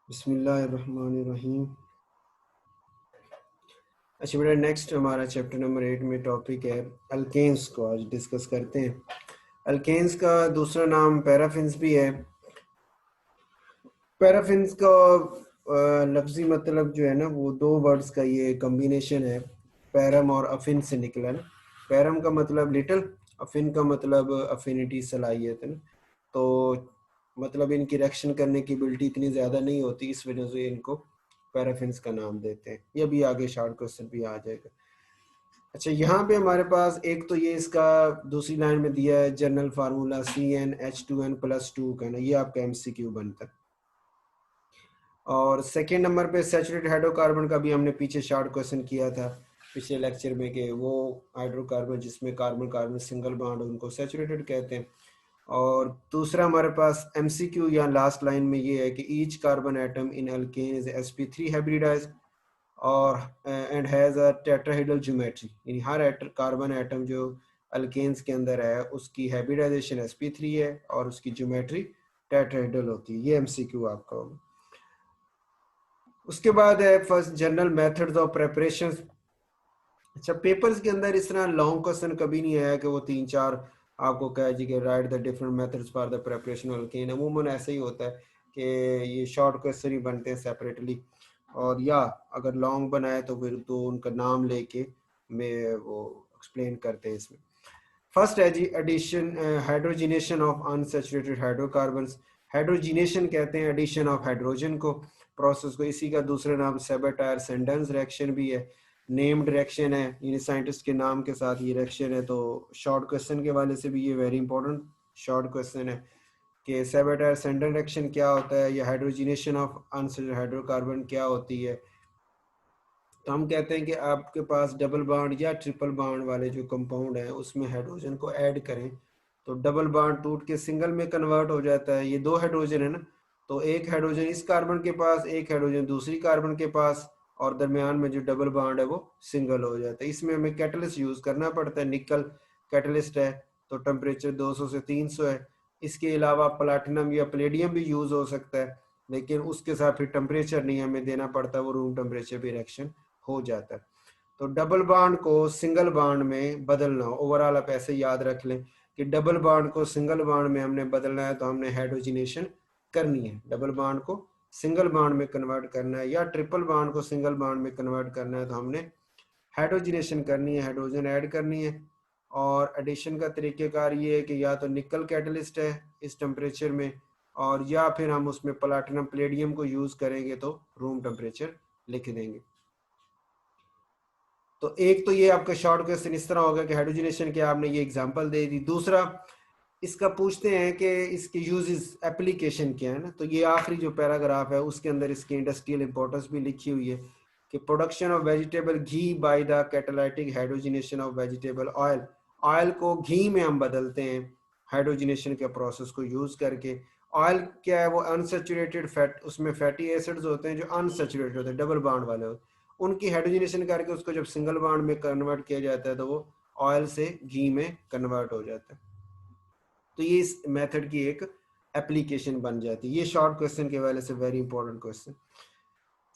बिस्मिल्लाहिर्रहमानिर्रहीम। अच्छा बेटा, नेक्स्ट हमारा चैप्टर नंबर 8 में टॉपिक है अल्केन्स को आज डिस्कस करते हैं। अल्केन्स का दूसरा नाम पैराफिन्स भी है। पैराफिन्स का लफ्जी मतलब जो है ना, वो दो वर्ड्स का ये कॉम्बिनेशन है, पैरम और अफिन से निकला ना। पैरम का मतलब लिटिल, अफिन का मतलब अफिनिटी, सलाहियत है ना। तो मतलब इनकी रिएक्शन करने की एबिलिटी इतनी ज़्यादा नहीं होती, इस वजह से इनको पैराफिन्स का नाम देते हैं। ये भी आगे शॉर्ट क्वेश्चन भी आ जाएगा। अच्छा, यहाँ पे हमारे पास एक तो ये इसका दूसरी लाइन में दिया है जनरल फार्मूला CnH2n+2 का ना, ये आपका MCQ बनता है। और सेकेंड नंबर पे सैचुरेटेड हाइड्रोकार्बन का भी हमने पीछे शॉर्ट क्वेश्चन किया था पिछले लेक्चर में, कि वो हाइड्रोकार्बन जिसमें कार्बन कार्बन सिंगल बॉन्ड उनको सैचुरेटेड कहते हैं। और दूसरा हमारे पास MCQ या लास्ट लाइन में ये है कि each carbon atom in alkane is sp3 hybridized और and has a tetrahedral geometry, यानी हर कार्बन एटम जो अल्केन्स के अंदर है उसकी हाइब्रिडाइजेशन sp3 है और उसकी ज्योमेट्री टेट्राहेड्रल होती है। ये MCQ आपका होगा। उसके बाद है first general methods of preparation. अच्छा, पेपर्स के अंदर इस तरह लॉन्ग क्वेश्चन कभी नहीं आया कि वो 3-4 आपको कहे जी कि right the different methods for the preparation of alkane. अमूमन ऐसे ही होता है कि ये शॉर्ट क्वेश्चन ही बनते हैं सेपरेटली, और या अगर लॉन्ग बनाए तो फिर तो उनका नाम लेके मैं वो एक्सप्लेन करते हैं इसमें। फर्स्ट है जी addition, hydrogenation of unsaturated hydrocarbons. Hydrogenation कहते हैं एडिशन ऑफ हाइड्रोजन को, प्रोसेस को। इसी का दूसरा नाम सेबेटायर-सेंडेंस रिएक्शन भी है। नेम्ड रिएक्शन है, यानी साइंटिस्ट के नाम के साथ ये रिएक्शन है। तो शॉर्ट क्वेश्चन के वाले से भी ये वेरी इंपॉर्टेंट शॉर्ट क्वेश्चन है कि सेबेटायर-सेंडेंस रिएक्शन क्या होता है, या हाइड्रोजिनेशन ऑफ अनसैचुरेटेड हाइड्रोकार्बन क्या होती है। तो हम कहते हैं कि आपके पास डबल बॉन्ड या ट्रिपल बॉन्ड वाले जो कंपाउंड हैं उसमें हाइड्रोजन को ऐड करें तो डबल बॉन्ड टूट के सिंगल में कन्वर्ट हो जाता है। ये दो हाइड्रोजन है ना, तो एक हाइड्रोजन इस कार्बन के पास, एक हाइड्रोजन दूसरी कार्बन के पास, और दरमियान में जो डबल बॉन्ड है वो सिंगल हो जाता है। इसमें हमें कैटलिस्ट यूज करना पड़ता है, निकल कैटलिस्ट है, तो टेम्परेचर 200 से 300 है। इसके अलावा प्लाटिनम या प्लेडियम भी यूज हो सकता है, लेकिन उसके साथ फिर टेम्परेचर नहीं हमें देना पड़ता, वो रूम टेम्परेचर पे रिएक्शन हो जाता है। तो डबल बॉन्ड को सिंगल बॉन्ड में बदलना, ओवरऑल आप ऐसे याद रख लें कि डबल बॉन्ड को सिंगल बॉन्ड में हमने बदलना है तो हमने हाइड्रोजिनेशन करनी है। डबल बॉन्ड को सिंगल बॉन्ड में कन्वर्ट करना है या ट्रिपल बॉन्ड को सिंगल बॉन्ड में कन्वर्ट करना है तो हमने हाइड्रोजिनेशन करनी है, हाइड्रोजन ऐड करनी है। और एडिशन का तरीकेकार ये है कि या तो निकल कैटलिस्ट है इस टेम्परेचर में, और या फिर हम उसमें प्लाटिनम प्लेडियम को यूज करेंगे तो रूम टेम्परेचर लिख देंगे। तो एक तो ये आपका शॉर्ट क्वेश्चन इस तरह होगा कि हाइड्रोजनेशन के आपने ये एग्जांपल दे दी। दूसरा इसका पूछते हैं कि इसके यूजेस, एप्लीकेशन क्या है ना। तो ये आखिरी जो पैराग्राफ है उसके अंदर इसकी इंडस्ट्रियल इंपॉर्टेंस भी लिखी हुई है कि production of vegetable ghee by the catalytic hydrogenation of vegetable oil. Oil को घी में हम बदलते हैं हाइड्रोजनेशन के प्रोसेस को यूज करके। ऑयल क्या है, वो अनसेचुरेटेड फैट, उसमें फैटी एसिड्स होते हैं जो अनसेचुरेटेड होते हैं, डबल बॉन्ड वाले होते हैं। उनकी हाइड्रोजनेशन करके उसको जब सिंगल बॉन्ड में कन्वर्ट किया जाता है तो वो ऑयल से घी में कन्वर्ट हो जाता है। तो ये इस मेथड की एक एप्लीकेशन बन जाती है। ये शॉर्ट क्वेश्चन के वजह से very important question.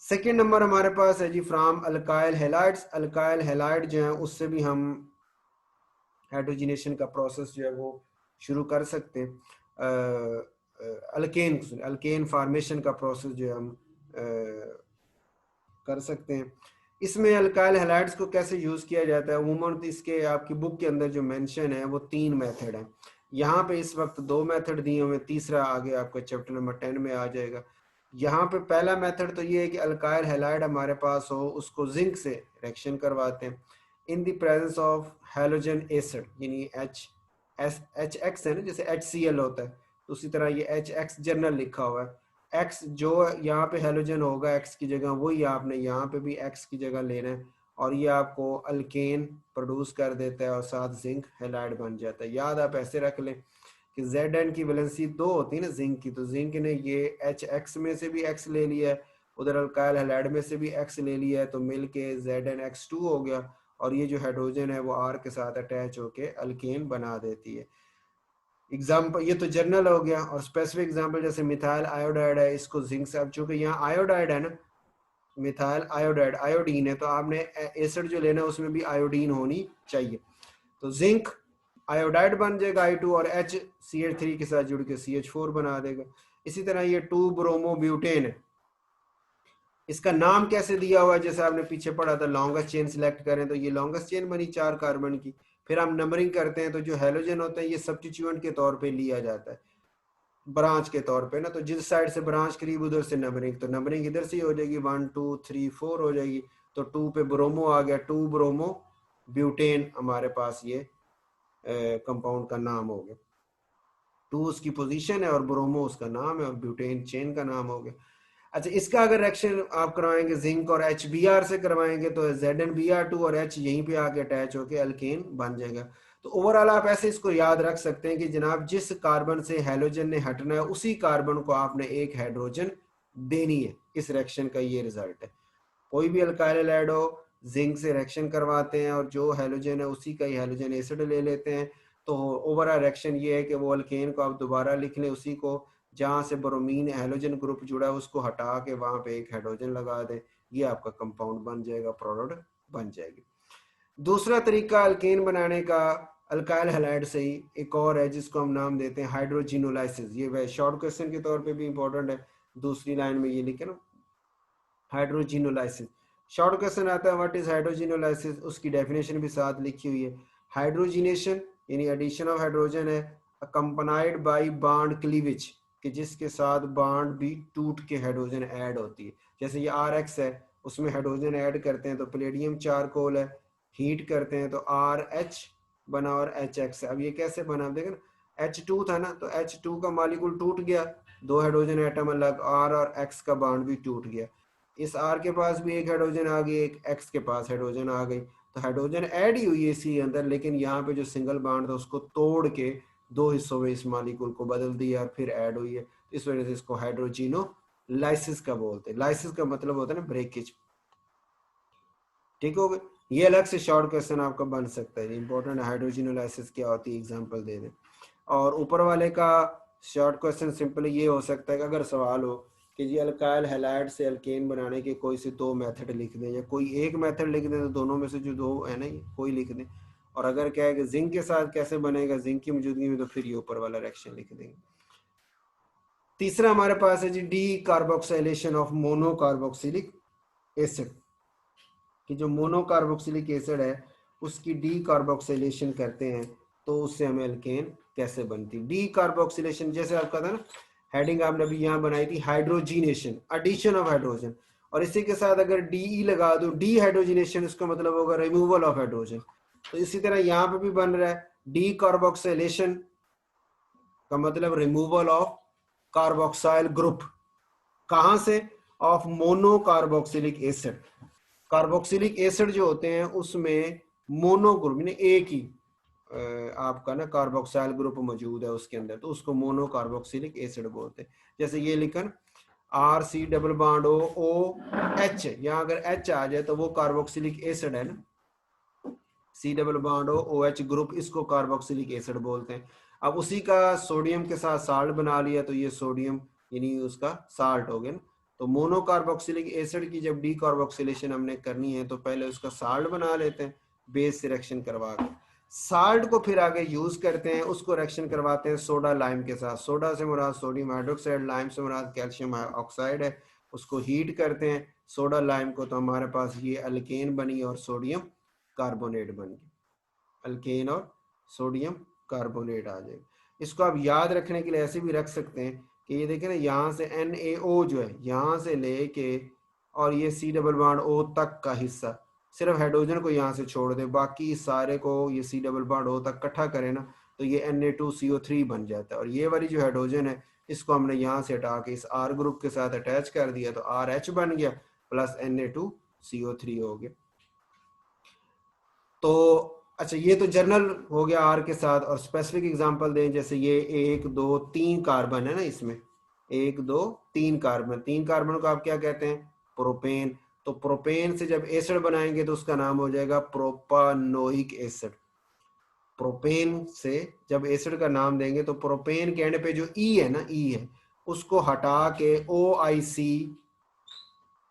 Second number हमारे पास है जी from alkyl halides. Alkyl halide जो है उससे भी हम हाइड्रोजनेशन का प्रोसेस जो है वो शुरू कर सकते हैं। अल्केन अल्केन फार्मेशन का प्रोसेस जो है हम कर सकते हैं। इसमें अल्काइल हैलाइड्स को कैसे यूज किया जाता है, अमूमन इसके आपकी बुक के अंदर जो मेंशन है वो 3 मेथड है। यहाँ पे इस वक्त 2 मेथड दिए हुए, तीसरा आगे आपका चैप्टर नंबर 10 में आ जाएगा। यहाँ पे पहला मेथड तो ये है कि अल्काइल हैलाइड हमारे पास हो, उसको जिंक से रिएक्शन करवाते हैं in the presence of halogen acid, यानी HX है ना, जैसे HCl होता है तो उसी तरह ये HX जर्नल लिखा हुआ है। एक्स जो यहाँ पे हेलोजन होगा एक्स की जगह, वही आपने यहाँ पे भी एक्स की जगह लेना है, और ये आपको अल्केन प्रोड्यूस कर देता है और साथ जिंक हैलाइड बन जाता है। याद आप ऐसे रख लें कि Zn की वैलेंसी 2 होती है ना जिंक की, तो जिंक ने ये HX में से भी X ले लिया है, उधर अल्काइल हैलाइड में से भी X ले लिया है, तो मिल के ZnX2 हो गया, और ये जो हाइड्रोजन है वो R के साथ अटैच होके अल्केन बना देती है। एग्जाम्पल ये तो जनरल हो गया, और स्पेसिफिक एग्जाम्पल जैसे मिथाइल आयोडाइड है, इसको जिंक से, अब चूंकि यहाँ आयोडाइड है ना, मिथाइल आयोडाइड आयोडीन है, तो आपने एसिड जो लेना है उसमें भी आयोडीन होनी चाहिए। तो जिंक आयोडाइड बन जाएगा I2, और HCH3 के साथ जुड़ के CH4 बना देगा। इसी तरह ये 2 ब्रोमो ब्यूटेन है, इसका नाम कैसे दिया हुआ है, जैसे आपने पीछे पढ़ा था लॉन्गेस्ट चेन सिलेक्ट करें तो ये लॉन्गेस्ट चेन बनी 4 कार्बन की। फिर हम नंबरिंग करते हैं तो जो हेलोजन होते हैं ये सब्स्टिट्यूएंट के तौर पे लिया जाता है, ब्रांच के तौर पे ना, तो जिस साइड से ब्रांच करीब उधर से नंबरिंग, तो नंबरिंग इधर से ही हो जाएगी 1 2 3 4 हो जाएगी। तो 2 पे ब्रोमो आ गया, 2 ब्रोमो ब्यूटेन हमारे पास ये कंपाउंड का नाम हो गया। 2 उसकी पोजीशन है और ब्रोमो उसका नाम है और ब्यूटेन चेन का नाम हो गया। अच्छा, इसका अगर रिएक्शन आप करवाएंगे जिंक और HBr से करवाएंगे तो ZnBr2 और H यहीं पे आके अटैच होके अल्केन बन जाएगा। तो ओवरऑल आप ऐसे इसको याद रख सकते हैं कि जनाब जिस कार्बन से हैलोजन ने हटना है उसी कार्बन को आपने एक हाइड्रोजन देनी है। इस रिएक्शन का ये रिजल्ट है। कोई भी अल्काइल हैलाइड हो, जिंक से रिएक्शन करवाते हैं और जो हैलोजन है उसी का ही हैलोजन एसिड ले लेते हैं, तो ओवरऑल रिएक्शन ये है कि वो अल्केन को आप दोबारा लिख लें, उसी को जहाँ से ब्रोमीन हैलोजन ग्रुप जुड़ा है उसको हटा के वहाँ पे एक हाइड्रोजन लगा दें, ये आपका कंपाउंड बन जाएगा, प्रोडक्ट बन जाएगी। दूसरा तरीका अल्केन बनाने का अल्काइल हैलाइड से ही एक और है जिसको हम नाम देते हैं हाइड्रोजिनोलाइसिस। ये वह शॉर्ट क्वेश्चन के तौर पे भी इंपॉर्टेंट है, दूसरी लाइन में ये लिखे ना हाइड्रोजिनोलाइसिस। शॉर्ट क्वेश्चन आता है व्हाट इज हाइड्रोजिनोलाइसिस, उसकी डेफिनेशन भी साथ लिखी हुई है। हाइड्रोजिनेशन यानी एडिशन ऑफ हाइड्रोजन है, अकम्पनाइड बाय बॉन्ड क्लीवेज, कि जिसके साथ बॉन्ड भी टूट के हाइड्रोजन ऐड होती है। जैसे ये RX है, उसमें हाइड्रोजन ऐड करते हैं तो प्लेडियम चारकोल है, हीट करते हैं तो RH बना और HX है। अब ये कैसे बना, देखें ना H2 था ना, तो H2 का मॉलिक्यूल टूट गया, 2 हाइड्रोजन एटम अलग, R और X का बॉन्ड भी टूट गया। इस R के पास भी एक हाइड्रोजन आ गई, एक X के पास हाइड्रोजन आ गई, तो हाइड्रोजन ऐड ही हुई है इसी अंदर, लेकिन यहाँ पे जो सिंगल बॉन्ड था उसको तोड़ के 2 हिस्सों में इस मॉलिक्यूल को बदल दिया और फिर ऐड हुई है। इस वजह से इसको हाइड्रोजिनोलाइसिस का बोलते हैं। लाइसिस का मतलब होता है ना ब्रेकेज। ठीक हो गया, ये अलग से शॉर्ट क्वेश्चन आपका बन सकता है, इंपॉर्टेंट हाइड्रोजिनोलाइसिस क्या होती है, एग्जांपल दे दें। और ऊपर वाले का शॉर्ट क्वेश्चन सिंपली ये हो सकता है कि अगर सवाल हो कि जी अल्काइल हैलाइड से अल्केन बनाने के कोई से 2 मेथड लिख दें या कोई एक मेथड लिख दें, तो दोनों में से जो 2 है ना ये कोई लिख दें। और अगर क्या है कि जिंक के साथ कैसे बनेगा जिंक की मौजूदगी में, तो फिर ये ऊपर वाला रिएक्शन लिख देंगे। तीसरा हमारे पास है G D carboxylation of monocarboxylic acid, कि जो मोनोकार्बोक्सिलिक एसिड है उसकी डी कार्बोक्सिलेशन करते हैं तो उससे हमें अल्केन कैसे बनती। डी कार्बोक्सिलेशन जैसे आपका था ना, हेडिंग आपने अभी यहाँ बनाई थी हाइड्रोजिनेशन, एडिशन ऑफ हाइड्रोजन, और इसी के साथ अगर DE लगा दो, डी हाइड्रोजिनेशन, इसका मतलब होगा रिमूवल ऑफ हाइड्रोजन। तो इसी तरह यहाँ पे भी बन रहा है डी कार्बोक्सिलेशन का मतलब रिमूवल ऑफ कार्बोक्साइल ग्रुप, कहां से, of monocarboxylic acid. Carboxylic acid जो होते हैं उसमें मोनो ग्रुप यानी एक ही आपका ना कार्बोक्साइल ग्रुप मौजूद है उसके अंदर, तो उसको मोनो कार्बोक्सिलिक एसिड बोलते हैं। जैसे ये लिखन RC डबल बॉन्ड OH, यहाँ अगर H आ जाए तो वो कार्बोक्सिलिक एसिड है ना, C double bond OH group, इसको कार्बोक्सिलिक एसिड बोलते हैं। अब उसी का सोडियम के साथ साल्ट बना लिया तो ये सोडियम यानी उसका साल्ट हो गया ना। तो मोनोकार्बोक्सिलिक एसिड की जब डी कार्बोक्सिलेशन हमने करनी है तो पहले उसका साल्ट बना लेते हैं बेस से रिएक्शन करवा के, साल्ट को फिर आगे यूज करते हैं, उसको रिएक्शन करवाते हैं सोडा लाइम के साथ। सोडा से मुराद सोडियम हाइड्रोक्साइड, लाइम से मुराद कैल्शियम ऑक्साइड है, उसको हीट करते हैं सोडा लाइम को, तो हमारे पास ये अल्केन बनी और सोडियम कार्बोनेट बन गई, अल्केन और सोडियम कार्बोनेट आ जाएगा। इसको आप याद रखने के लिए ऐसे भी रख सकते हैं कि ये देखें ना, यहाँ से NaO जो है यहाँ से लेके और ये C डबल बॉन्ड O तक का हिस्सा, सिर्फ हाइड्रोजन को यहाँ से छोड़ दे, बाकी सारे को ये C डबल बॉन्ड O तक इकट्ठा करें ना तो ये Na2CO3 बन जाता है। और ये वाली जो हाइड्रोजन है इसको हमने यहाँ से हटा के इस R ग्रुप के साथ अटैच कर दिया तो RH बन गया प्लस Na2CO3 हो गया। तो अच्छा, ये तो जनरल हो गया R के साथ, और स्पेसिफिक एग्जांपल दें जैसे ये 1 2 3 कार्बन है ना, इसमें 1 2 3 कार्बन, 3 कार्बन को आप क्या कहते हैं, प्रोपेन। तो प्रोपेन से जब एसिड बनाएंगे तो उसका नाम हो जाएगा प्रोपानोइक एसिड। प्रोपेन से जब एसिड का नाम देंगे तो प्रोपेन के एंड पे जो ई है ना, ई है, उसको हटा के OIC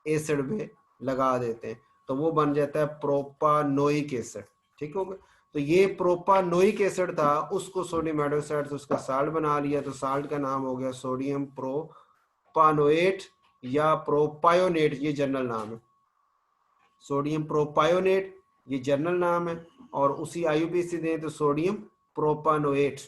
एसिड पे लगा देते हैं तो वो बन जाता है प्रोपानोइक एसिड। ठीक हो गया। तो ये प्रोपानोइक एसिड था, उसको सोडियम हाइड्रोक्साइड से उसका साल्ट बना लिया, तो साल्ट का नाम हो गया सोडियम प्रोपानोएट या प्रोपायोनेट, ये जनरल नाम है। सोडियम प्रोपायोनेट ये जनरल नाम है, और उसी IUPAC दें तो सोडियम प्रोपानोएट।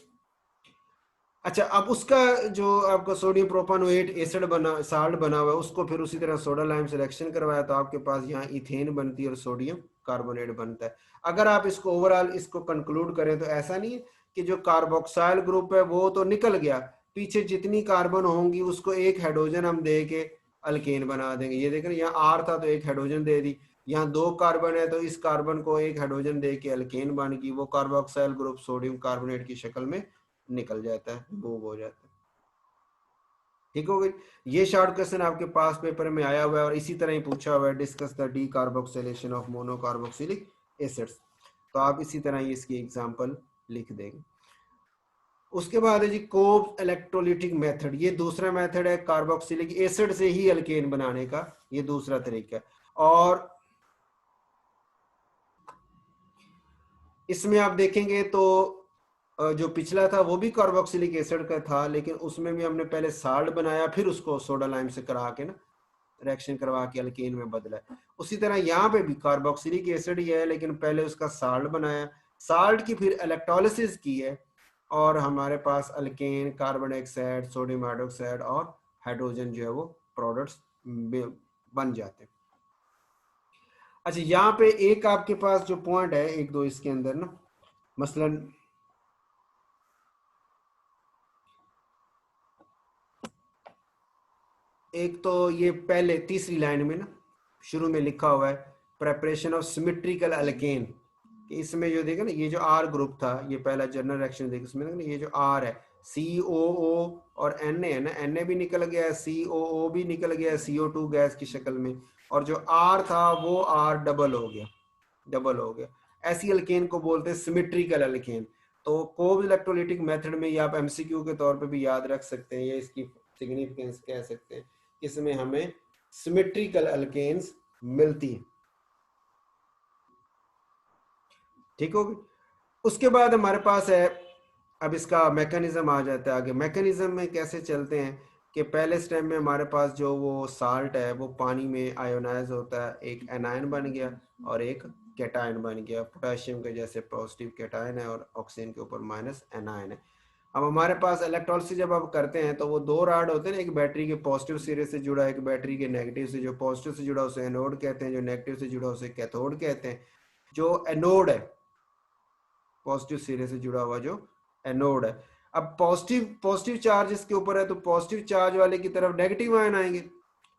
अच्छा, अब उसका जो आपका सोडियम प्रोपानोएट एसिड बना, साल्ट बना हुआ है, उसको फिर उसी तरह सोडा लाइम से रिएक्शन करवाया तो आपके पास यहाँ इथेन बनती है और सोडियम कार्बोनेट बनता है। अगर आप इसको ओवरऑल इसको कंक्लूड करें तो ऐसा नहीं है कि जो कार्बोक्साइल ग्रुप है वो तो निकल गया, पीछे जितनी कार्बन होंगी उसको एक हाइड्रोजन हम दे के अल्केन बना देंगे। ये देखें यहाँ R था तो एक हाइड्रोजन दे दी, यहाँ 2 कार्बन है तो इस कार्बन को एक हाइड्रोजन दे के अल्केन बन गई, वो कार्बोक्साइल ग्रुप सोडियम कार्बोनेट की शक्ल में निकल जाता है, मूव हो जाता है। ठीक हो गई। ये शॉर्ट क्वेश्चन आपके पास पेपर में आया हुआ है और इसी तरह ही पूछा हुआ है, discuss the decarboxylation of monocarboxylic acids. तो आप इसी तरह ही इसकी एग्जांपल लिख देंगे। उसके बाद है जी कोब्स इलेक्ट्रोलिटिक मेथड, ये दूसरा मेथड है कार्बोक्सिलिक एसिड से ही अल्केन बनाने का, ये दूसरा तरीका है। और इसमें आप देखेंगे तो जो पिछला था वो भी कार्बोक्सिलिक एसिड का था, लेकिन उसमें भी हमने पहले साल्ट बनाया फिर उसको सोडा लाइम से करा के ना रिएक्शन करवा के अल्केन में बदला। उसी तरह यहाँ पे भी कार्बोक्सिलिक एसिड ही है, लेकिन पहले उसका साल्ट बनाया, साल्ट की फिर इलेक्ट्रोलिसिस की है, और हमारे पास alkane, carbon dioxide, sodium hydroxide और हाइड्रोजन जो है वो प्रोडक्ट्स बन जाते हैं। अच्छा, यहाँ पे एक आपके पास जो पॉइंट है, एक दो इसके अंदर ना, मसलन एक तो ये पहले तीसरी लाइन में ना शुरू में लिखा हुआ है प्रेपरेशन ऑफ सिमेट्रिकल अल्केन, इसमें जो देखा ना ये जो R ग्रुप था, ये पहला जनरल रिएक्शन देखो, इसमें ना ये जो R है COO और Na है ना, Na भी निकल गया है, COO भी निकल गया है CO2 गैस की शक्ल में, और जो R था वो R डबल हो गया, डबल हो गया। ऐसी अल्केन को बोलते हैं सिमेट्रिकल अल्केन। तो कोब्स इलेक्ट्रोलिटिक मेथड में ये आप MCQ के तौर पे भी याद रख सकते हैं, या इसकी सिग्निफिकेंस कह सकते हैं, इसमें हमें सिमेट्रिकल अल्केन्स मिलती है। ठीक होगी। उसके बाद हमारे पास है, अब इसका मैकेनिज्म आ जाता है आगे। मैकेनिज्म में कैसे चलते हैं कि पहले स्टेप में हमारे पास जो वो साल्ट है वो पानी में आयोनाइज होता है, एक एनायन बन गया और एक कैटायन बन गया, पोटेशियम के जैसे पॉजिटिव कैटायन है और ऑक्सीजन के ऊपर माइनस एनायन है। अब हमारे पास इलेक्ट्रोलिसिस जब आप करते हैं तो वो 2 रॉड होते हैं ना, एक बैटरी के पॉजिटिव सिरे से जुड़ा, एक बैटरी के नेगेटिव से। जो पॉजिटिव से जुड़ा उसे एनोड कहते हैं, जो नेगेटिव से जुड़ा उसे कैथोड कहते हैं। जो एनोड है, पॉजिटिव सिरे से जुड़ा हुआ जो एनोड है, अब पॉजिटिव चार्ज इसके ऊपर है तो पॉजिटिव चार्ज वाले की तरफ नेगेटिव आयन आएंगे,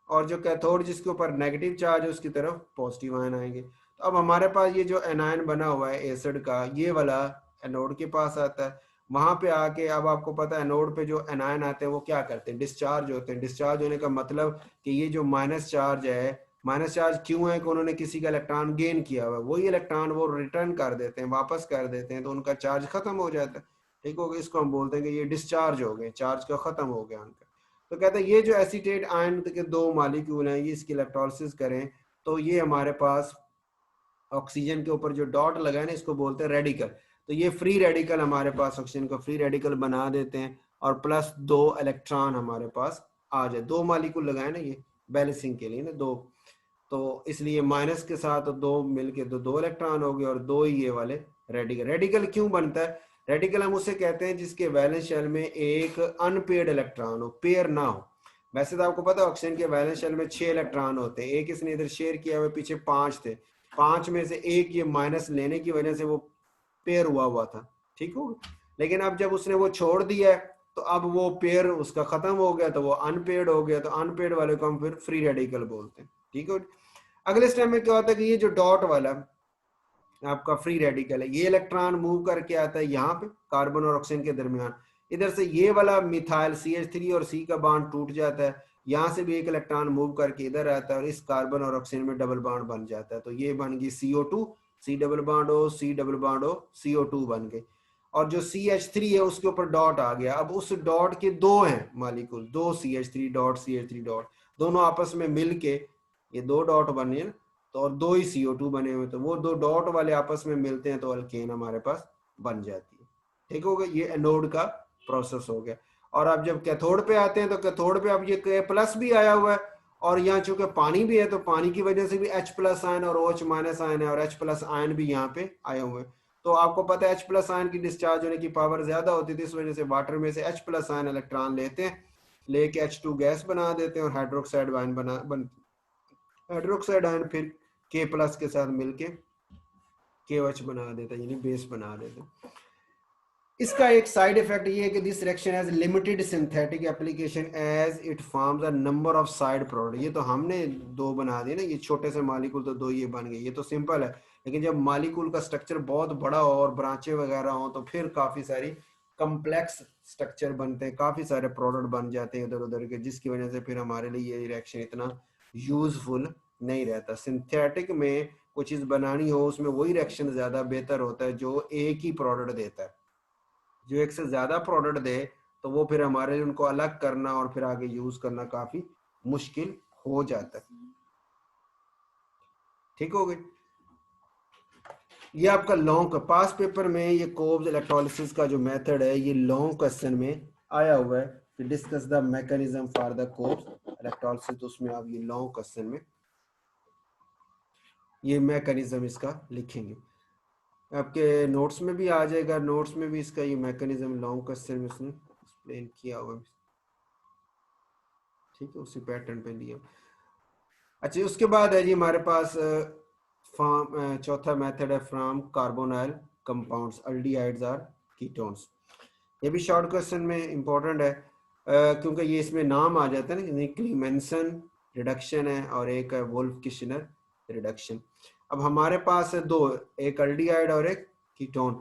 और जो कैथोड जिसके ऊपर नेगेटिव चार्ज है उसकी तरफ पॉजिटिव आयन आएंगे। तो अब हमारे पास ये जो एनायन बना हुआ है एसिड का, ये वाला एनोड के पास आता है, वहां पे आके अब आपको पता है एनोड पे जो एनायन आते हैं वो क्या करते हैं, डिस्चार्ज होते हैं। डिस्चार्ज होने का मतलब कि ये जो माइनस चार्ज है, माइनस चार्ज क्यों है कि उन्होंने किसी का इलेक्ट्रॉन गेन किया हुआ है, वही इलेक्ट्रॉन वो रिटर्न कर देते हैं, वापस कर देते हैं, तो उनका चार्ज खत्म हो जाता है। ठीक हो गया, इसको हम बोलते हैं कि ये डिस्चार्ज हो गए, चार्ज का खत्म हो गया उनका। तो कहते हैं ये जो एसीटेट आयन के 2 मॉलिक्यूल हैं, ये इसकी इलेक्ट्रोलिसिस करें तो ये हमारे पास ऑक्सीजन के ऊपर जो डॉट लगा है ना, इसको बोलते हैं रेडिकल। तो ये फ्री रेडिकल हमारे पास ऑक्सीजन को फ्री रेडिकल बना देते हैं, और प्लस 2 इलेक्ट्रॉन हमारे पास आ जाए। 2 मॉलिक्यूल लगाए ना ये बैलेंसिंग के लिए ना, 2, तो इसलिए माइनस के साथ 2 मिलके तो 2 इलेक्ट्रॉन हो गए, और 2 ही ये वाले रेडिकल। रेडिकल क्यों बनता है? रेडिकल हम उसे कहते हैं जिसके वैलेंस शेल में एक अनपेयर्ड इलेक्ट्रॉन हो, पेयर ना हो। वैसे तो आपको पता है ऑक्सीजन के वैलेंस शेल में 6 इलेक्ट्रॉन होते हैं, एक इसने इधर शेयर किया हुआ, पीछे 5 थे, 5 में से एक ये माइनस लेने की वजह से वो पेयर हुआ था। ठीक हो, लेकिन अब जब उसने वो छोड़ दिया है तो अब वो पेयर उसका खत्म हो गया, तो वो अनपेयर्ड हो गया, तो अनपेयर्ड वाले को हम फिर फ्री रेडिकल बोलते हैं। ठीक है। अगले स्टेप में क्या होता है कि ये जो डॉट वाला आपका फ्री रेडिकल है, ये इलेक्ट्रॉन मूव करके आता है यहाँ पे कार्बन और ऑक्सीजन के दरमियान, इधर से ये वाला मिथाइल CH3 और C का बॉन्ड टूट जाता है, यहाँ से भी एक इलेक्ट्रॉन मूव करके इधर आता है और इस कार्बन और ऑक्सीजन में डबल बॉन्ड बन जाता है, तो ये बन गई CO2 C double bond O, C double bond O, CO2 बन गए। और जो CH3 है उसके ऊपर डॉट आ गया। अब उस डॉट के दो हैं मॉलिक्यूल, दो CH3 डॉट, CH3 डॉट, दोनों आपस में मिलके ये दो डॉट बने ना, तो और दो ही CO2 बने हुए, तो वो दो डॉट वाले आपस में मिलते हैं तो अल्केन हमारे पास बन जाती है। ठीक हो गया, ये एनोड का प्रोसेस हो गया। और अब जब कैथोड पे आते हैं तो कैथोड पे अब ये K+ भी आया हुआ है, और यहाँ चूंकि पानी भी है तो पानी की वजह से भी H+ आयन और OH- आयन है, और H+ आयन भी यहाँ पे आए हुए हैं। तो आपको पता है H+ आयन की डिस्चार्ज होने की पावर ज्यादा होती थी, इस वजह से वाटर में से H+ आयन इलेक्ट्रॉन लेते हैं, लेके H2 गैस बना देते हैं और हाइड्रोक्साइड आयन हाइड्रोक्साइड आयन फिर K+ के साथ मिलके KOH बना देता है, यानी बेस बना देता है। इसका एक साइड इफेक्ट ये है कि this reaction has limited synthetic application as it forms a number of side product. ये तो हमने दो बना दिए ना, ये छोटे से मॉलिक्यूल तो दो ये बन गए, ये तो सिंपल है। लेकिन जब मॉलिक्यूल का स्ट्रक्चर बहुत बड़ा हो और ब्रांचें वगैरह हो तो फिर काफी सारी कम्प्लेक्स स्ट्रक्चर बनते हैं, काफी सारे प्रोडक्ट बन जाते हैं इधर उधर के, जिसकी वजह से फिर हमारे लिए ये रिएक्शन इतना यूजफुल नहीं रहता। सिंथेटिक में कोई चीज बनानी हो उसमें वही रिएक्शन ज्यादा बेहतर होता है जो एक ही प्रोडक्ट देता है। जो एक से ज्यादा प्रोडक्ट दे तो वो फिर हमारे लिए उनको अलग करना और फिर आगे यूज करना काफी मुश्किल हो जाता है। ठीक हो गई, ये आपका लॉन्ग पास पेपर में ये कोब्स इलेक्ट्रोलिसिस का जो मेथड है ये लॉन्ग क्वेश्चन में आया हुआ है कि discuss the mechanism for the Kolbe's electrolysis, तो उसमें आप ये लॉन्ग क्वेश्चन में ये मैकेनिज्म इसका लिखेंगे। आपके नोट्स में भी आ जाएगा, नोट्स में भी इसका ये मैकेनिज्म लॉन्ग क्वेश्चन में उसने एक्सप्लेन किया हुआ है। ठीक है, उसी पैटर्न पे दिया। अच्छा, उसके बाद है जी हमारे पास फॉर्म, चौथा मेथड है फ्रॉम कार्बोनाइल कंपाउंड्स अल्डिहाइड्स और कीटोन्स। ये भी शॉर्ट क्वेश्चन में इंपॉर्टेंट है, क्योंकि ये इसमें नाम आ जाता है ना, क्लीमेंसन रिडक्शन है और एक है वुल्फ किशनर रिडक्शन। अब हमारे पास है दो, एक अल्डिहाइड और एक कीटोन।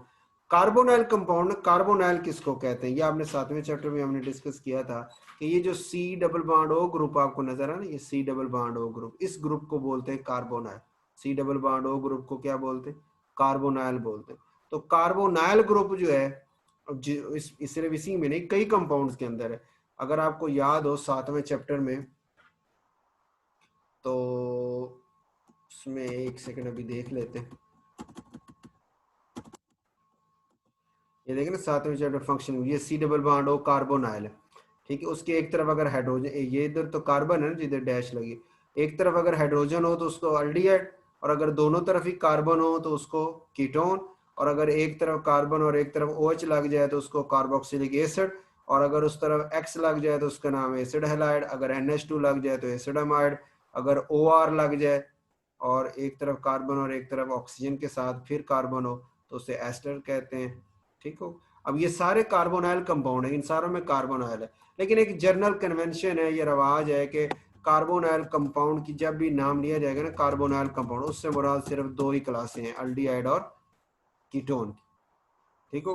कार्बोनाइल कंपाउंड, कार्बोनाइल किसको कहते हैं, ये आपने 7वें चैप्टर में हमने डिस्कस किया था कि ये जो C double bond O group आपको नजर आ ना, ये C double bond O group, इस ग्रुप को बोलते हैं carbonyl. C double bond O group को क्या बोलते हैं, कार्बोनाइल बोलते हैं। तो कार्बोनाइल ग्रुप जो है, इस सिर्फ इसी में नहीं कई कंपाउंड्स के अंदर है। अगर आपको याद हो 7वें चैप्टर में, तो उसमें एक सेकंड अभी देख लेते हैं। ये देखें ना 7वें चैप्टर फंक्शन, ये C double bond O carbonyl है। ठीक है, उसके एक तरफ अगर हाइड्रोजन, ये इधर तो कार्बन है ना जिधर डैश लगी, एक तरफ अगर हाइड्रोजन हो तो उसको अल्डिहाइड, और अगर दोनों तरफ ही कार्बन हो तो उसको कीटोन, और अगर एक तरफ कार्बन और एक तरफ OH लग जाए तो उसको कार्बोक्सिलिक एसिड, और अगर उस तरफ X लग जाए तो उसका नाम है एसिड हैलाइड, अगर NH2 लग जाए तो एसिड अमाइड, अगर OR लग जाए और एक तरफ कार्बन और एक तरफ ऑक्सीजन के साथ फिर कार्बन हो तो उसे एस्टर कहते हैं। ठीक हो, अब ये सारे कार्बोनाइल कंपाउंड है, इन सारों में कार्बोनाइल है, लेकिन एक जनरल कन्वेंशन है, ये रवाज है कि कार्बोनाइल कंपाउंड की जब भी नाम लिया जाएगा ना कार्बोनाइल कंपाउंड, उससे मुराद सिर्फ दो ही क्लासें हैं, अल्डिहाइड और कीटोन। ठीक हो,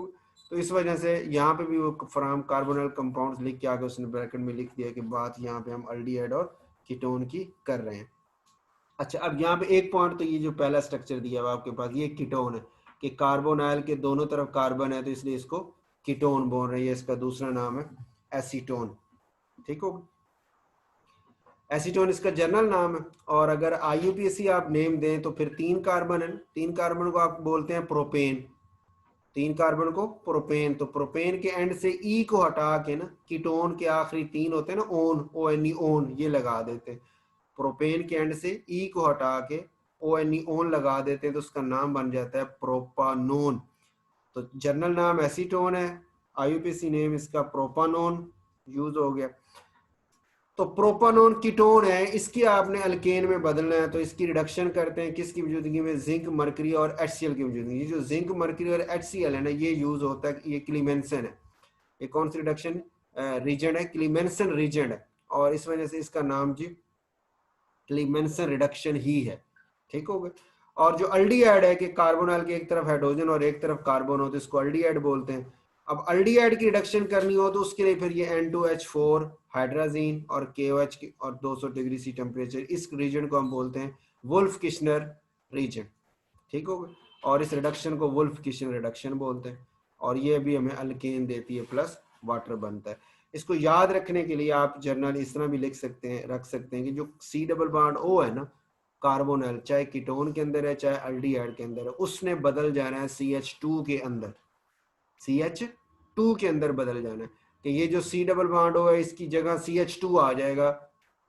तो इस वजह से यहाँ पे भी वो फ्रॉम कार्बोनाइल कंपाउंड्स लिख के आगे उसने ब्रैकेट में लिख दिया कि बात यहाँ पे हम अल्डिहाइड और कीटोन की कर रहे हैं। अच्छा, अब यहाँ पे एक पॉइंट, तो ये जो पहला स्ट्रक्चर दिया हुआ आपके पास ये कीटोन है, कि कार्बोनाइल के दोनों तरफ कार्बन है तो इसलिए इसको कीटोन बोल रहे हैं, इसका दूसरा नाम है एसीटोन। ठीक हो, एसीटोन इसका जनरल नाम है। और अगर IUPAC आप नेम दें तो फिर 3 कार्बन है, 3 कार्बन को आप बोलते हैं प्रोपेन, 3 कार्बन को प्रोपेन। तो प्रोपेन के एंड से ई को हटा के ना, कीटोन के आखिरी 3 होते हैं ना, ओन, ONE ओन, ये लगा देते हैं। प्रोपेन के एंड से ई को हटा के ONE ओन लगा देते हैं तो उसका नाम बन जाता है प्रोपानोन। तो जनरल नाम एसीटोन है, IUPAC नेम इसका प्रोपानोन यूज हो गया। तो प्रोपानोन कीटोन है, इसकी आपने अल्केन में बदलना है तो इसकी रिडक्शन करते हैं किसकी मौजूदगी में, जिंक, मरकरी और HCl की मौजूदगी। ये जो जिंक, मरकरी और HCl है ना, ये यूज होता है, ये क्लीमेंसन है। ये कौन सी रिडक्शन रीजन है, क्लीमेंसन रीजन है, और इस वजह से इसका नाम जी क्लीमेंसन रिडक्शन ही है। ठीक हो गया। और जो अल्डिहाइड है कि कार्बोनाइल के एक तरफ हाइड्रोजन और एक तरफ कार्बन हो तो इसको अल्डिहाइड बोलते हैं। अब अल्डिहाइड की रिडक्शन करनी हो तो उसके लिए फिर ये N2H4 हाइड्राजीन और KOH की और 200 डिग्री C टेम्परेचर, इस रीजन को हम बोलते हैं वुल्फ किशनर रीजन। ठीक हो गया। और इस रिडक्शन को वुल्फ किशन रिडक्शन बोलते हैं, और ये भी हमें अल्केन देती है प्लस वाटर बनता है। इसको याद रखने के लिए आप जर्नल इस तरह भी लिख सकते हैं, रख सकते हैं कि जो सी डबल बॉन्ड ओ है ना कार्बोनिल, चाहे कीटोन के अंदर है चाहे अल्डिहाइड के अंदर है, उसने बदल जाना है CH2 के अंदर, CH2 के अंदर बदल जाना है कि ये जो सी डबल बॉन्ड ओ है इसकी जगह CH2 आ जाएगा,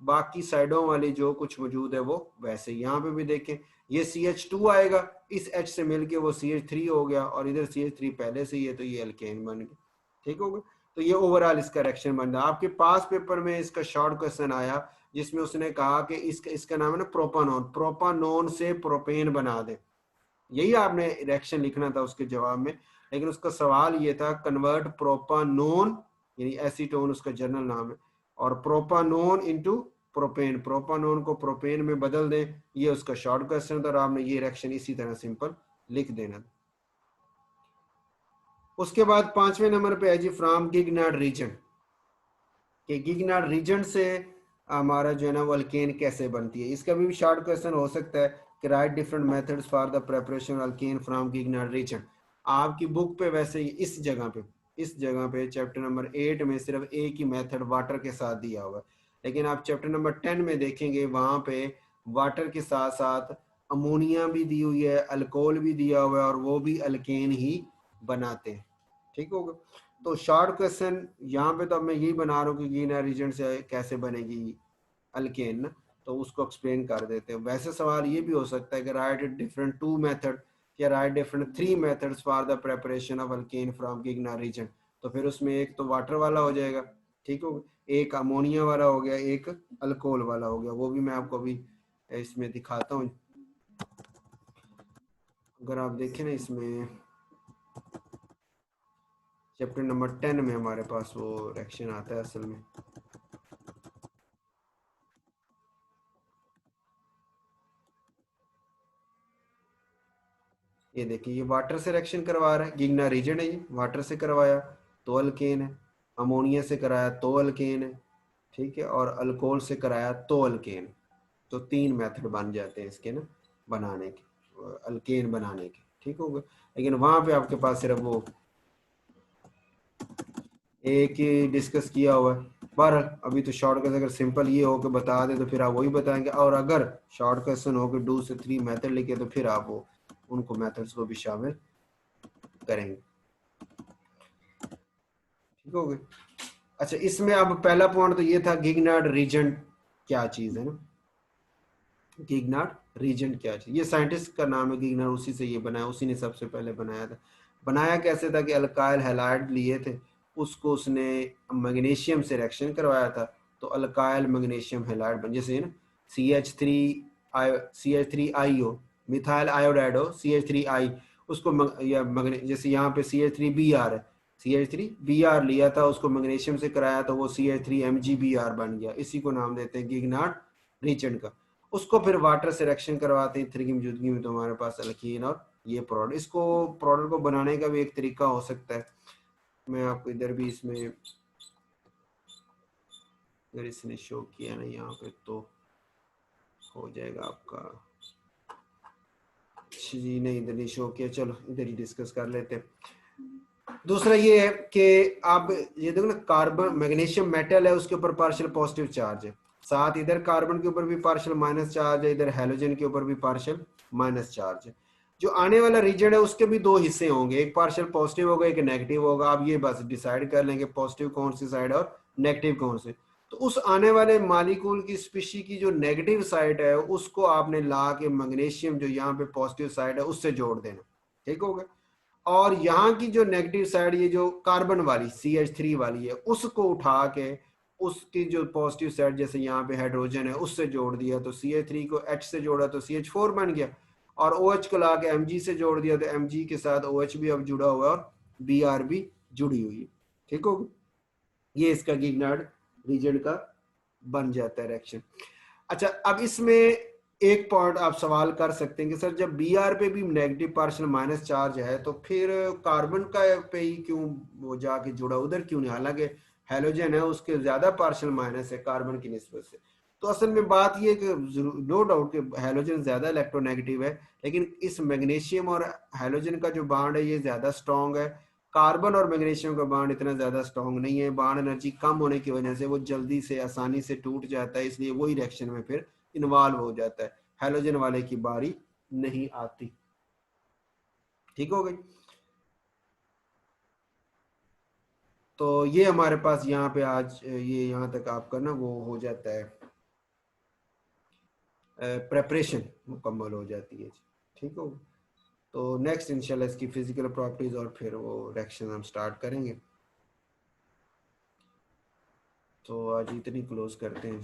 बाकी साइडों वाली जो कुछ मौजूद है वो वैसे। यहाँ पे भी देखें ये CH2 आएगा, इस H से मिलके वो CH3 हो गया, और इधर CH3 पहले से ही है तो ये अल्केन बन गया। ठीक हो गया। तो ये ओवरऑल इसका रिएक्शन बन रहा है। आपके पास पेपर में इसका शॉर्ट क्वेश्चन आया जिसमें उसने कहा कि इसका नाम है ना प्रोपानोन, प्रोपानोन से प्रोपेन बना दे, यही आपने रिएक्शन लिखना था उसके जवाब में। लेकिन उसका सवाल ये था कन्वर्ट प्रोपानोन, यानी एसीटोन उसका जनरल नाम है, और प्रोपानोन इनटू प्रोपेन, प्रोपानोन को प्रोपेन में बदल दें, ये उसका शॉर्ट क्वेश्चन था, और आपने ये रिएक्शन इसी तरह सिंपल लिख देना। उसके बाद 5वें नंबर पे है जी फ्रॉम गिगनार्ड रीजन, कि गिगनार्ड रीजन से हमारा जो है ना वो अल्केन कैसे बनती है। इसका भी शॉर्ट क्वेश्चन हो सकता है कि right different methods for the preparation alkane from Grignard reagent. आपकी बुक पे वैसे ही इस जगह पे चैप्टर नंबर 8 में सिर्फ एक ही मेथड वाटर के साथ दिया हुआ है, लेकिन आप चैप्टर नंबर 10 में देखेंगे वहां पे वाटर के साथ साथ अमोनिया भी दी हुई है, अल्कोहल भी दिया हुआ है, और वो भी अल्केन ही बनाते हैं। ठीक होगा। तो शॉर्ट क्वेश्चन यहाँ पे तो अब मैं यही बना रहा हूँ कि गिगनार्ड रीजन से कैसे बनेगी अल्केन ना, तो उसको एक्सप्लेन कर देते हैं। वैसे सवाल ये भी हो सकता है कि राइट डिफरेंट 2 मेथड या right different 3 methods for the preparation of alkane from Grignard reagent, तो फिर उसमें एक तो वाटर वाला हो जाएगा, ठीक हो, एक अमोनिया वाला हो गया, एक अल्कोहल वाला हो गया। वो भी मैं आपको अभी इसमें दिखाता हूँ। अगर आप देखें ना इसमें चैप्टर नंबर 10 में हमारे पास वो रिएक्शन आता है असल में। ये देखिए ये वाटर से रिएक्शन करवा रहा है, गिगनार्ड रीजन है, ये वाटर से करवाया तो अल्केन है, अमोनिया से कराया तो अल्केन है, ठीक है, और अल्कोहल से कराया तो अल्केन। तो 3 मेथड बन जाते हैं इसके ना बनाने के, अल्केन बनाने के। ठीक होगा। लेकिन वहां पे आपके पास सिर्फ वो एक ही डिस्कस किया हुआ है। बहरहाल अभी तो शॉर्ट क्वेश्चन अगर सिंपल ये हो के बता दे तो फिर आप वही बताएंगे, और अगर शॉर्ट क्वेश्चन हो के 2 से 3 मेथड लिखे तो फिर आप वो उनको मेथड्स को भी शामिल करेंगे। ठीक हो गया। अच्छा इसमें अब पहला पॉइंट तो ये था गिगनार्ड रीजन क्या चीज है ना, गिगनार्ड रीजन क्या चीज, ये साइंटिस्ट का नाम है गिगनार्ड, उसी से ये बनाया, उसी ने सबसे पहले बनाया था। बनाया कैसे था कि अल्काइल हैलाइड लिए थे, उसको उसने मैग्नीशियम से रिएक्शन करवाया था, तो अल्काइल मैग्नीशियम हैलाइड बन, जैसे ना CH3IO मिथाइल आयोडाइड हो CH3I, उसको जैसे यहाँ पे CH3Br है, CH3Br लिया था, उसको मैग्नीशियम से कराया तो वो CH3MgBr बन गया, इसी को नाम देते हैं गिगनार्ड रीजन का। उसको फिर वाटर से रिएक्शन करवाते हैं 3 की मौजूदगी में, तो हमारे पास अल्कीन और ये प्रोडक्ट, इसको प्रोडक्ट को बनाने का भी एक तरीका हो सकता है। मैं आपको इधर भी इसमें अगर इसने शो किया ना यहाँ पे तो हो जाएगा आपका, जी नहीं इधर नहीं शो किया, चलो इधर ही डिस्कस कर लेते हैं। दूसरा ये है कि आप ये देखो ना कार्बन मैग्नीशियम मेटल है उसके ऊपर पार्शियल पॉजिटिव चार्ज है, साथ इधर कार्बन के ऊपर भी पार्शियल माइनस चार्ज है, इधर हेलोजन के ऊपर भी पार्शियल माइनस चार्ज है। जो आने वाला रीजन है उसके भी 2 हिस्से होंगे, एक पार्शियल पॉजिटिव होगा एक नेगेटिव होगा, आप ये बस डिसाइड कर लेंगे पॉजिटिव कौन सी साइड और नेगेटिव कौन से। तो उस आने वाले मालिक्यूल की स्पीशी की जो नेगेटिव साइड है उसको आपने ला के मैग्नीशियम जो यहाँ पे पॉजिटिव साइड है उससे जोड़ देना। ठीक हो गया। और यहाँ की जो नेगेटिव साइड ये जो कार्बन वाली CH3 वाली है उसको उठा के उसकी जो पॉजिटिव साइड जैसे यहाँ पे हाइड्रोजन है उससे जोड़ दिया, तो CH3 को H से जोड़ा तो CH4 बन गया, और OH को ला के Mg से जोड़ दिया तो Mg के साथ OH भी अब जुड़ा हुआ है और Br भी जुड़ी हुई है। ठीक हो, ये इसका गिगनार्ड रीजन का बन जाता है रिएक्शन। अच्छा अब इसमें एक पॉइंट आप सवाल कर सकते हैं कि सर जब Br पे भी नेगेटिव पार्शियल माइनस चार्ज है तो फिर कार्बन का पे ही क्यों वो जाके जुड़ा, उधर क्यों नहीं, हालांकि हेलोजन है उसके ज्यादा पार्शियल माइनस है कार्बन की निस्बत से। तो असल में बात ये कि नो डाउट कि हैलोजन ज़्यादा इलेक्ट्रोनेगेटिव है, लेकिन इस मैग्नीशियम और हैलोजन का जो बॉन्ड है ये ज़्यादा स्ट्रॉन्ग है। कार्बन और मैग्नीशियम का बॉन्ड इतना ज़्यादा स्ट्रॉन्ग नहीं है, बॉन्ड एनर्जी कम होने की वजह से वो जल्दी से आसानी से टूट जाता है, इसलिए वही रिएक्शन में फिर इन्वॉल्व हो जाता है, हैलोजन वाले की बारी नहीं आती। ठीक हो गई। तो ये हमारे पास यहाँ पे आज ये यहाँ तक आपका ना वो हो जाता है, प्रेपरेशन मुकम्मल हो जाती है। ठीक हो। तो नेक्स्ट इंशाल्लाह इसकी फिजिकल प्रॉपर्टीज और फिर वो रिएक्शन हम स्टार्ट करेंगे। तो आज इतनी क्लोज करते हैं।